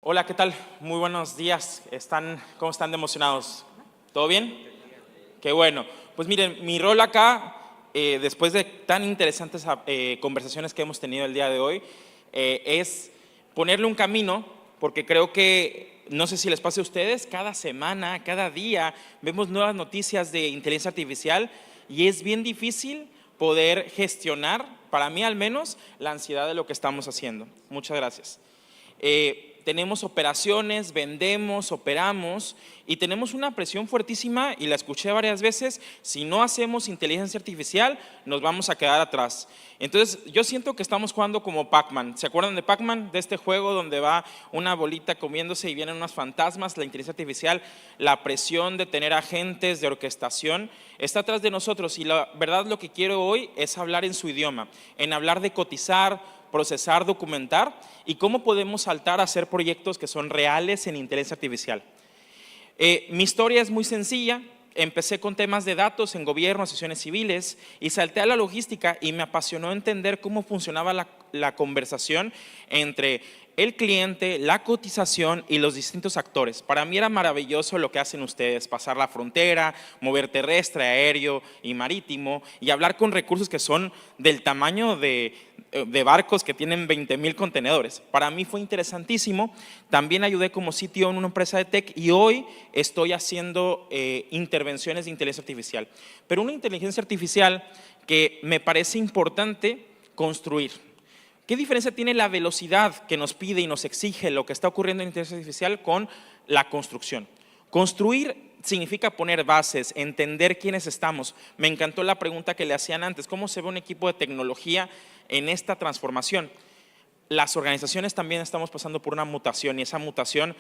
Hola, ¿qué tal? Muy buenos días. ¿Cómo están de emocionados? ¿Todo bien? Qué bueno. Pues miren, mi rol acá, después de tan interesantes conversaciones que hemos tenido el día de hoy, es ponerle un camino, porque creo que, no sé si les pase a ustedes, cada semana, cada día, vemos nuevas noticias de inteligencia artificial y es bien difícil poder gestionar, para mí al menos, la ansiedad de lo que estamos haciendo. Muchas gracias. Tenemos operaciones, vendemos, operamos y tenemos una presión fuertísima y la escuché varias veces: si no hacemos inteligencia artificial nos vamos a quedar atrás. Entonces yo siento que estamos jugando como Pac-Man. ¿Se acuerdan de Pac-Man? De este juego donde va una bolita comiéndose y vienen unos fantasmas. La inteligencia artificial, la presión de tener agentes de orquestación está atrás de nosotros y la verdad lo que quiero hoy es hablar en su idioma, en hablar de cotizar, procesar, documentar y cómo podemos saltar a hacer proyectos que son reales en inteligencia artificial. Mi historia es muy sencilla. Empecé con temas de datos en gobierno, asociaciones civiles, y salté a la logística y me apasionó entender cómo funcionaba la conversación entre el cliente, la cotización y los distintos actores. Para mí era maravilloso lo que hacen ustedes: pasar la frontera, mover terrestre, aéreo y marítimo y hablar con recursos que son del tamaño de barcos que tienen 20,000 contenedores. Para mí fue interesantísimo. También ayudé como CTO en una empresa de tech y hoy estoy haciendo intervenciones de inteligencia artificial. Pero una inteligencia artificial que me parece importante construir. ¿Qué diferencia tiene la velocidad que nos pide y nos exige lo que está ocurriendo en inteligencia artificial con la construcción? Construir significa poner bases, entender quiénes estamos. Me encantó la pregunta que le hacían antes: ¿cómo se ve un equipo de tecnología en esta transformación? Las organizaciones también estamos pasando por una mutación y esa mutación,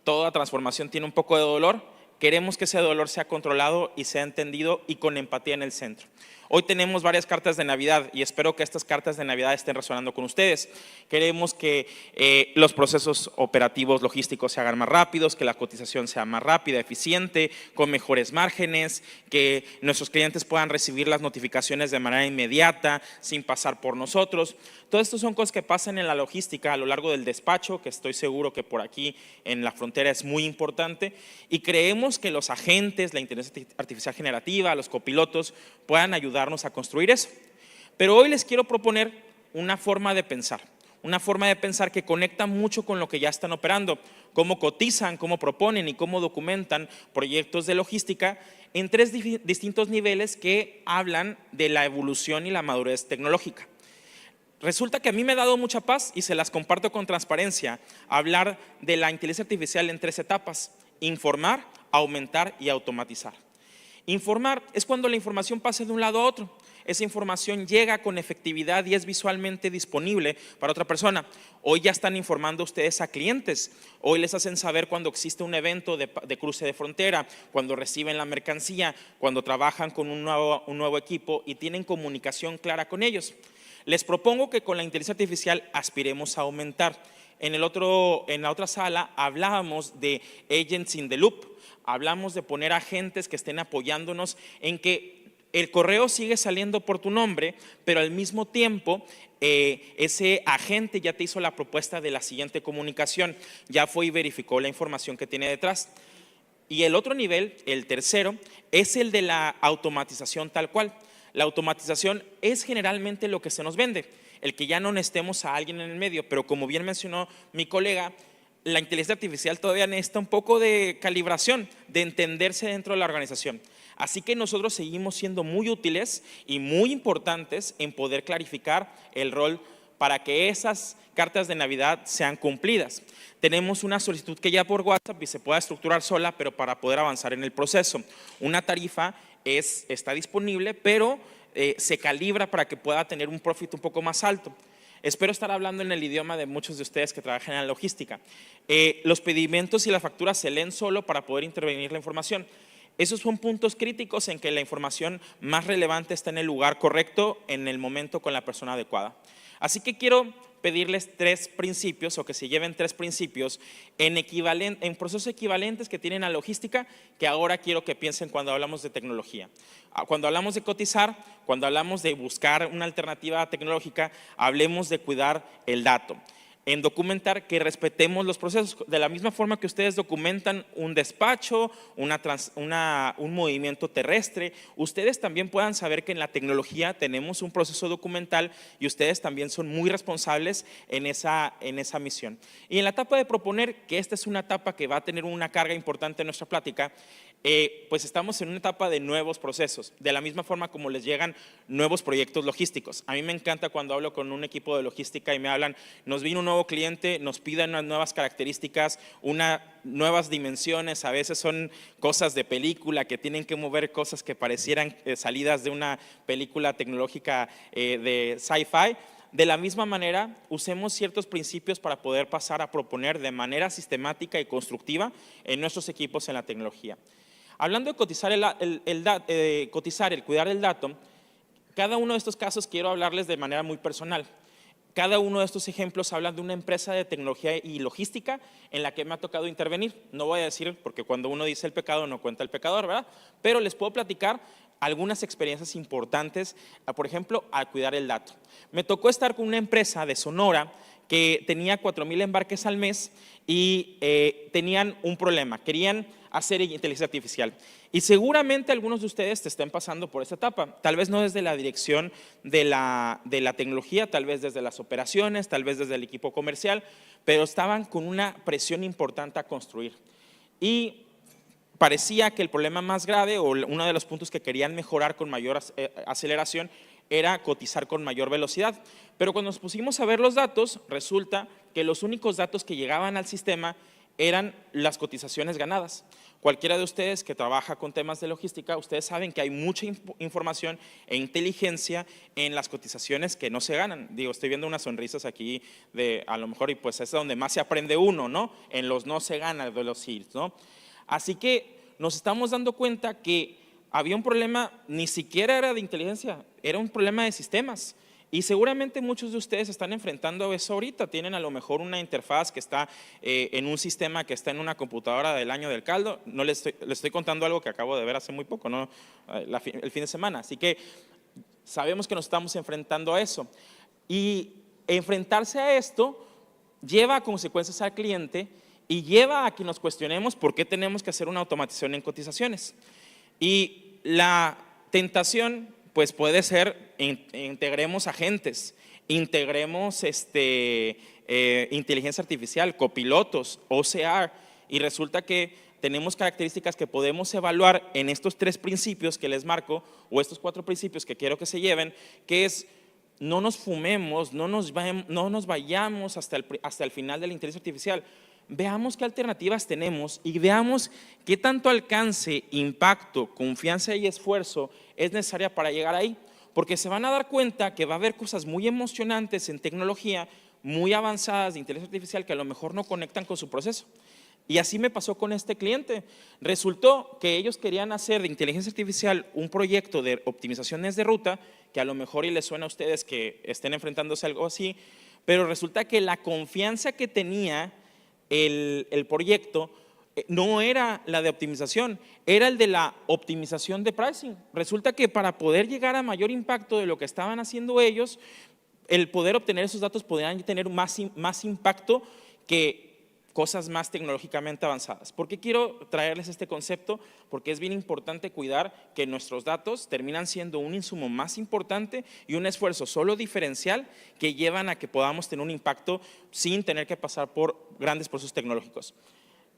toda transformación tiene un poco de dolor. Queremos que ese dolor sea controlado y sea entendido y con empatía en el centro. Hoy tenemos varias cartas de Navidad y espero que estas cartas de Navidad estén resonando con ustedes. Queremos que los procesos operativos logísticos se hagan más rápidos, que la cotización sea más rápida, eficiente, con mejores márgenes, que nuestros clientes puedan recibir las notificaciones de manera inmediata, sin pasar por nosotros. Todo esto son cosas que pasan en la logística a lo largo del despacho, que estoy seguro que por aquí en la frontera es muy importante, y creemos que los agentes, la inteligencia artificial generativa, los copilotos puedan ayudarnos a construir eso. Pero hoy les quiero proponer una forma de pensar que conecta mucho con lo que ya están operando: cómo cotizan, cómo proponen y cómo documentan proyectos de logística en tres distintos niveles que hablan de la evolución y la madurez tecnológica. Resulta que a mí me ha dado mucha paz, y se las comparto con transparencia, hablar de la inteligencia artificial en tres etapas: informar, aumentar y automatizar. Informar es cuando la información pasa de un lado a otro. Esa información llega con efectividad y es visualmente disponible para otra persona. Hoy ya están informando ustedes a clientes. Hoy les hacen saber cuando existe un evento de cruce de frontera, cuando reciben la mercancía, cuando trabajan con un nuevo equipo y tienen comunicación clara con ellos. Les propongo que con la inteligencia artificial aspiremos a aumentar. En la otra sala hablábamos de agents in the loop. Hablamos de poner agentes que estén apoyándonos en que el correo sigue saliendo por tu nombre, pero al mismo tiempo ese agente ya te hizo la propuesta de la siguiente comunicación, ya fue y verificó la información que tiene detrás. Y el otro nivel, el tercero, es el de la automatización tal cual. La automatización es generalmente lo que se nos vende, el que ya no necesitemos a alguien en el medio, pero como bien mencionó mi colega, la inteligencia artificial todavía necesita un poco de calibración, de entenderse dentro de la organización. Así que nosotros seguimos siendo muy útiles y muy importantes en poder clarificar el rol para que esas cartas de Navidad sean cumplidas. Tenemos una solicitud que ya por WhatsApp y se pueda estructurar sola, pero para poder avanzar en el proceso. Una tarifa está disponible, pero se calibra para que pueda tener un profit un poco más alto. Espero estar hablando en el idioma de muchos de ustedes que trabajan en la logística. Los pedimientos y las facturas se leen solo para poder intervenir la información. Esos son puntos críticos en que la información más relevante está en el lugar correcto, en el momento, con la persona adecuada. Así que quiero pedirles tres principios, o que se lleven tres principios en procesos equivalentes que tienen a logística, que ahora quiero que piensen cuando hablamos de tecnología. Cuando hablamos de cotizar, cuando hablamos de buscar una alternativa tecnológica, hablemos de cuidar el dato. en documentar que respetemos los procesos. De la misma forma que ustedes documentan un despacho, un movimiento terrestre, ustedes también puedan saber que en la tecnología tenemos un proceso documental y ustedes también son muy responsables en esa misión. Y en la etapa de proponer, que esta es una etapa que va a tener una carga importante en nuestra plática, pues estamos en una etapa de nuevos procesos, de la misma forma como les llegan nuevos proyectos logísticos. A mí me encanta cuando hablo con un equipo de logística y me hablan, nos vino un nuevo cliente, nos piden unas nuevas características, nuevas dimensiones, a veces son cosas de película que tienen que mover cosas que parecieran salidas de una película tecnológica de sci-fi. De la misma manera, usemos ciertos principios para poder pasar a proponer de manera sistemática y constructiva en nuestros equipos en la tecnología. Hablando de cotizar el cuidar el dato, cada uno de estos casos quiero hablarles de manera muy personal. Cada uno de estos ejemplos hablan de una empresa de tecnología y logística en la que me ha tocado intervenir. No voy a decir, porque cuando uno dice el pecado no cuenta el pecador, ¿verdad? Pero les puedo platicar algunas experiencias importantes, por ejemplo, al cuidar el dato. Me tocó estar con una empresa de Sonora que tenía 4,000 embarques al mes y tenían un problema, querían hacer inteligencia artificial. Y seguramente algunos de ustedes te estén pasando por esta etapa, tal vez no desde la dirección de la tecnología, tal vez desde las operaciones, tal vez desde el equipo comercial, pero estaban con una presión importante a construir. Y parecía que el problema más grave o uno de los puntos que querían mejorar con mayor aceleración era cotizar con mayor velocidad. Pero cuando nos pusimos a ver los datos, resulta que los únicos datos que llegaban al sistema eran las cotizaciones ganadas. Cualquiera de ustedes que trabaja con temas de logística, ustedes saben que hay mucha información e inteligencia en las cotizaciones que no se ganan. Digo, estoy viendo unas sonrisas aquí a lo mejor, y pues es donde más se aprende uno, ¿no? En los no se gana, de los sí, ¿no? Así que nos estamos dando cuenta que había un problema, ni siquiera era de inteligencia, era un problema de sistemas. Y seguramente muchos de ustedes están enfrentando eso ahorita. Tienen a lo mejor una interfaz que está en un sistema que está en una computadora del año del caldo. No les estoy contando algo que acabo de ver hace muy poco, ¿no? El fin de semana. Así que sabemos que nos estamos enfrentando a eso. Y enfrentarse a esto lleva a consecuencias al cliente y lleva a que nos cuestionemos por qué tenemos que hacer una automatización en cotizaciones. Y la tentación pues puede ser, integremos agentes, integremos inteligencia artificial, copilotos, OCR, y resulta que tenemos características que podemos evaluar en estos 3 principios que les marco, o estos 4 principios que quiero que se lleven, que es: no nos fumemos, no nos vayamos hasta el final de la inteligencia artificial. Veamos qué alternativas tenemos y veamos qué tanto alcance, impacto, confianza y esfuerzo es necesaria para llegar ahí. Porque se van a dar cuenta que va a haber cosas muy emocionantes en tecnología, muy avanzadas de inteligencia artificial que a lo mejor no conectan con su proceso. Y así me pasó con este cliente. Resultó que ellos querían hacer de inteligencia artificial un proyecto de optimizaciones de ruta, que a lo mejor y les suena a ustedes que estén enfrentándose a algo así, pero resulta que la confianza que tenía el proyecto no era la de optimización, era el de la optimización de pricing. Resulta que para poder llegar a mayor impacto de lo que estaban haciendo ellos, el poder obtener esos datos podrían tener más impacto que cosas más tecnológicamente avanzadas. ¿Por qué quiero traerles este concepto? Porque es bien importante cuidar que nuestros datos terminan siendo un insumo más importante y un esfuerzo solo diferencial que llevan a que podamos tener un impacto sin tener que pasar por grandes procesos tecnológicos.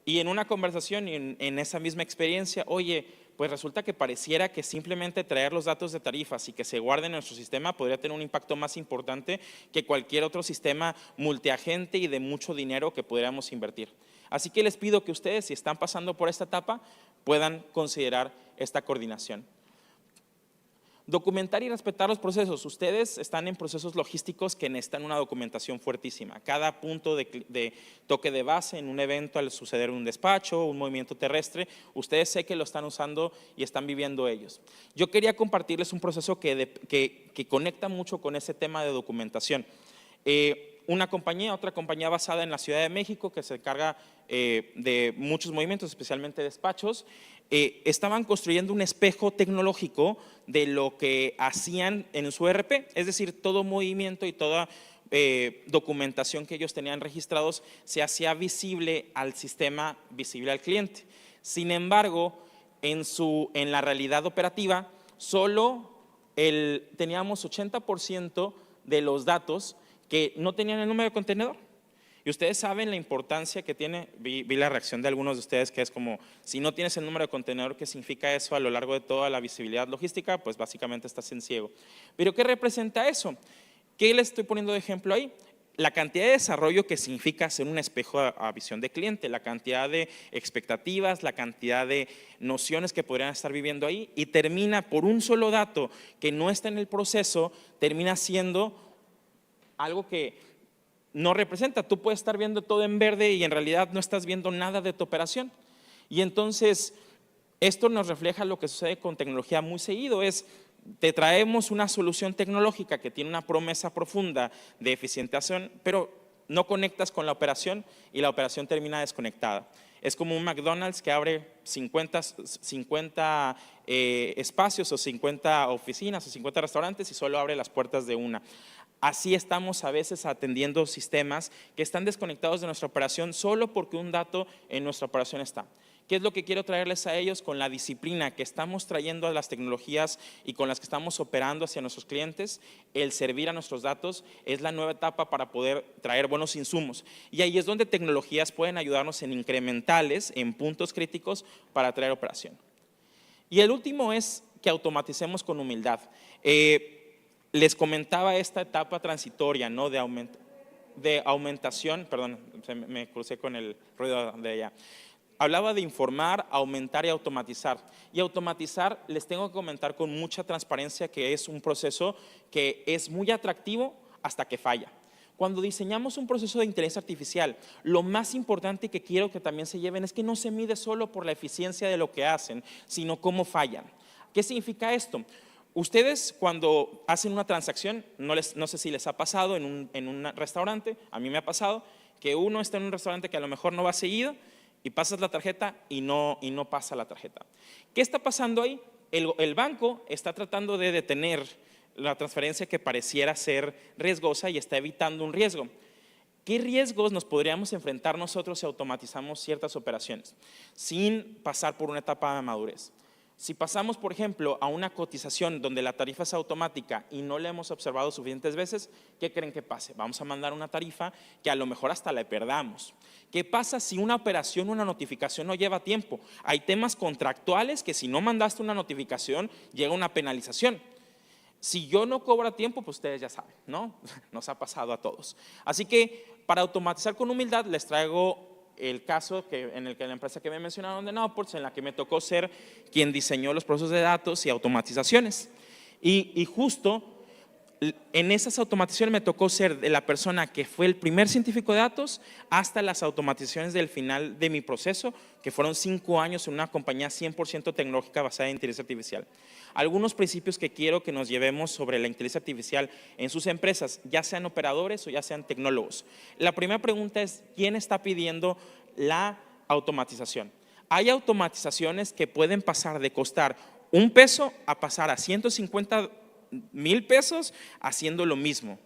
Y en una conversación y en esa misma experiencia, oye, pues resulta que pareciera que simplemente traer los datos de tarifas y que se guarden en nuestro sistema podría tener un impacto más importante que cualquier otro sistema multiagente y de mucho dinero que pudiéramos invertir. Así que les pido que ustedes, si están pasando por esta etapa, puedan considerar esta coordinación. Documentar y respetar los procesos. Ustedes están en procesos logísticos que necesitan una documentación fuertísima. Cada punto de toque de base en un evento, al suceder un despacho, un movimiento terrestre, ustedes sé que lo están usando y están viviendo ellos. Yo quería compartirles un proceso que conecta mucho con ese tema de documentación. Otra compañía basada en la Ciudad de México que se encarga de muchos movimientos, especialmente despachos, estaban construyendo un espejo tecnológico de lo que hacían en su ERP, es decir, todo movimiento y toda documentación que ellos tenían registrados, se hacía visible al sistema, visible al cliente. Sin embargo, en la realidad operativa, solo teníamos 80% de los datos que no tenían el número de contenedor. Y ustedes saben la importancia que tiene, vi la reacción de algunos de ustedes, que es como, si no tienes el número de contenedor, ¿qué significa eso a lo largo de toda la visibilidad logística? Pues básicamente estás en ciego. ¿Pero qué representa eso? ¿Qué les estoy poniendo de ejemplo ahí? La cantidad de desarrollo que significa ser un espejo a visión de cliente, la cantidad de expectativas, la cantidad de nociones que podrían estar viviendo ahí, y termina por un solo dato que no está en el proceso, termina siendo algo que no representa. Tú puedes estar viendo todo en verde y en realidad no estás viendo nada de tu operación. Y entonces esto nos refleja lo que sucede con tecnología muy seguido, te traemos una solución tecnológica que tiene una promesa profunda de eficientización, pero no conectas con la operación y la operación termina desconectada. Es como un McDonald's que abre 50 espacios o 50 oficinas o 50 restaurantes y solo abre las puertas de una. Así estamos a veces atendiendo sistemas que están desconectados de nuestra operación solo porque un dato en nuestra operación está. ¿Qué es lo que quiero traerles a ellos? Con la disciplina que estamos trayendo a las tecnologías y con las que estamos operando hacia nuestros clientes, el servir a nuestros datos es la nueva etapa para poder traer buenos insumos. Y ahí es donde tecnologías pueden ayudarnos en incrementales, en puntos críticos para traer operación. Y el último es que automaticemos con humildad. Les comentaba esta etapa transitoria, ¿no? de aumentación, perdón, me crucé con el ruido de allá. Hablaba de informar, aumentar y automatizar. Y automatizar, les tengo que comentar con mucha transparencia que es un proceso que es muy atractivo hasta que falla. Cuando diseñamos un proceso de inteligencia artificial, lo más importante que quiero que también se lleven es que no se mide solo por la eficiencia de lo que hacen, sino cómo fallan. ¿Qué significa esto? Ustedes cuando hacen una transacción, no sé si les ha pasado en un restaurante, a mí me ha pasado, que uno está en un restaurante que a lo mejor no va seguido, y pasas la tarjeta y no pasa la tarjeta. ¿Qué está pasando ahí? El banco está tratando de detener la transferencia que pareciera ser riesgosa y está evitando un riesgo. ¿Qué riesgos nos podríamos enfrentar nosotros si automatizamos ciertas operaciones sin pasar por una etapa de madurez? Si pasamos, por ejemplo, a una cotización donde la tarifa es automática y no la hemos observado suficientes veces, ¿qué creen que pase? Vamos a mandar una tarifa que a lo mejor hasta la perdamos. ¿Qué pasa si una operación, una notificación no lleva tiempo? Hay temas contractuales que si no mandaste una notificación, llega una penalización. Si yo no cobro a tiempo, pues ustedes ya saben, ¿no? Nos ha pasado a todos. Así que para automatizar con humildad les traigo el caso en el que la empresa que me mencionaron de Nowports, en la que me tocó ser quien diseñó los procesos de datos y automatizaciones. Y justo en esas automatizaciones me tocó ser de la persona que fue el primer científico de datos hasta las automatizaciones del final de mi proceso, que fueron 5 años en una compañía 100% tecnológica basada en inteligencia artificial. Algunos principios que quiero que nos llevemos sobre la inteligencia artificial en sus empresas, ya sean operadores o ya sean tecnólogos. La primera pregunta es, ¿quién está pidiendo la automatización? Hay automatizaciones que pueden pasar de costar $1 a pasar a 150,000 pesos haciendo lo mismo,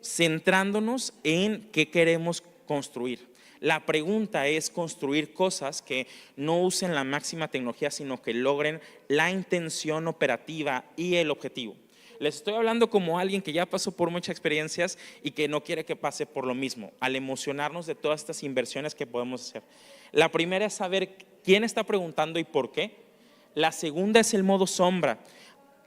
centrándonos en qué queremos construir. La pregunta es construir cosas que no usen la máxima tecnología, sino que logren la intención operativa y el objetivo. Les estoy hablando como alguien que ya pasó por muchas experiencias y que no quiere que pase por lo mismo, al emocionarnos de todas estas inversiones que podemos hacer. La primera es saber quién está preguntando y por qué. La segunda es el modo sombra.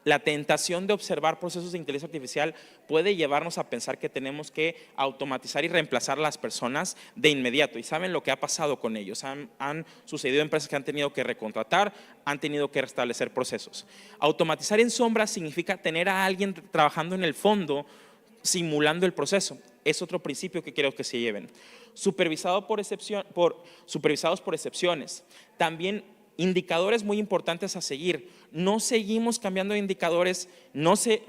La tentación de observar procesos de inteligencia artificial puede llevarnos a pensar que tenemos que automatizar y reemplazar a las personas de inmediato. Y saben lo que ha pasado con ellos. Han sucedido empresas que han tenido que recontratar, han tenido que restablecer procesos. Automatizar en sombra significa tener a alguien trabajando en el fondo, simulando el proceso. Es otro principio que quiero que se lleven. Supervisados por excepciones. También indicadores muy importantes a seguir. No seguimos cambiando de indicadores, no se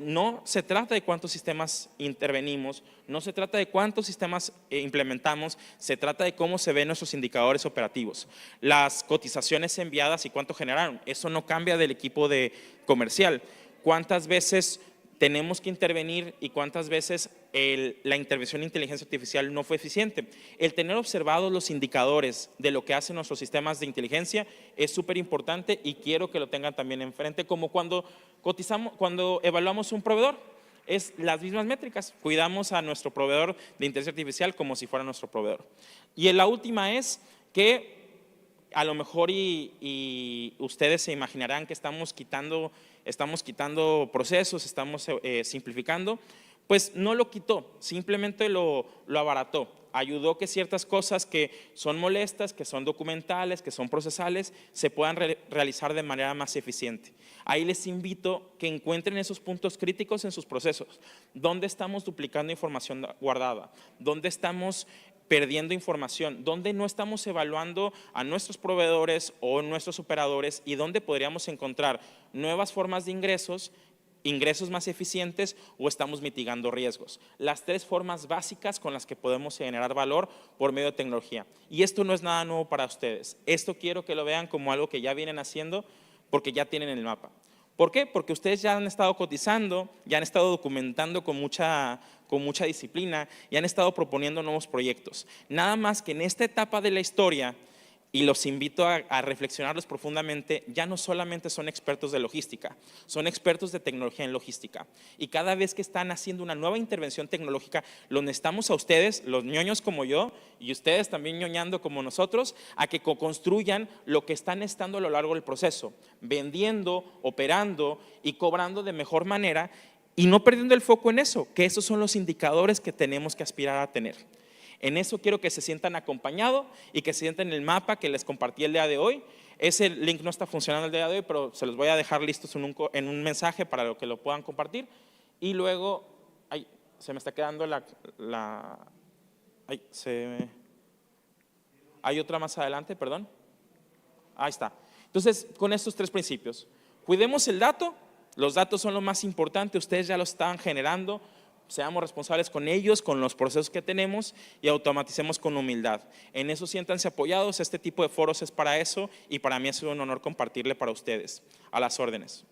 trata de cuántos sistemas intervenimos, no se trata de cuántos sistemas implementamos, se trata de cómo se ven nuestros indicadores operativos. Las cotizaciones enviadas y cuánto generaron, eso no cambia del equipo de comercial. ¿Cuántas veces tenemos que intervenir y cuántas veces la intervención de inteligencia artificial no fue eficiente. El tener observados los indicadores de lo que hacen nuestros sistemas de inteligencia es súper importante y quiero que lo tengan también enfrente, como cuando cuando evaluamos un proveedor. Es las mismas métricas, cuidamos a nuestro proveedor de inteligencia artificial como si fuera nuestro proveedor. Y la última es que a lo mejor y ustedes se imaginarán que estamos quitando procesos, estamos simplificando, pues no lo quitó, simplemente lo abarató. Ayudó que ciertas cosas que son molestas, que son documentales, que son procesales, se puedan realizar de manera más eficiente. Ahí les invito que encuentren esos puntos críticos en sus procesos. ¿Dónde estamos duplicando información guardada? ¿Dónde estamos perdiendo información? ¿Dónde no estamos evaluando a nuestros proveedores o nuestros operadores? ¿Y dónde podríamos encontrar nuevas formas de ingresos más eficientes o estamos mitigando riesgos? Las tres formas básicas con las que podemos generar valor por medio de tecnología. Y esto no es nada nuevo para ustedes. Esto quiero que lo vean como algo que ya vienen haciendo porque ya tienen el mapa. ¿Por qué? Porque ustedes ya han estado cotizando, ya han estado documentando con mucha disciplina y han estado proponiendo nuevos proyectos. Nada más que en esta etapa de la historia, y los invito a reflexionarlos profundamente, ya no solamente son expertos de logística, son expertos de tecnología en logística. Y cada vez que están haciendo una nueva intervención tecnológica, los necesitamos a ustedes, los ñoños como yo, y ustedes también ñoñando como nosotros, a que construyan lo que están estando a lo largo del proceso, vendiendo, operando y cobrando de mejor manera y no perdiendo el foco en eso, que esos son los indicadores que tenemos que aspirar a tener. En eso quiero que se sientan acompañados y que se sientan en el mapa que les compartí el día de hoy. Ese link no está funcionando el día de hoy, pero se los voy a dejar listos en un mensaje para que lo puedan compartir. Y luego, se me está quedando hay otra más adelante, perdón. Ahí está. Entonces, con estos tres principios, cuidemos el dato, los datos son lo más importante, ustedes ya lo están generando. Seamos responsables con ellos, con los procesos que tenemos y automaticemos con humildad. En eso siéntanse apoyados, este tipo de foros es para eso y para mí es un honor compartirle para ustedes. A las órdenes.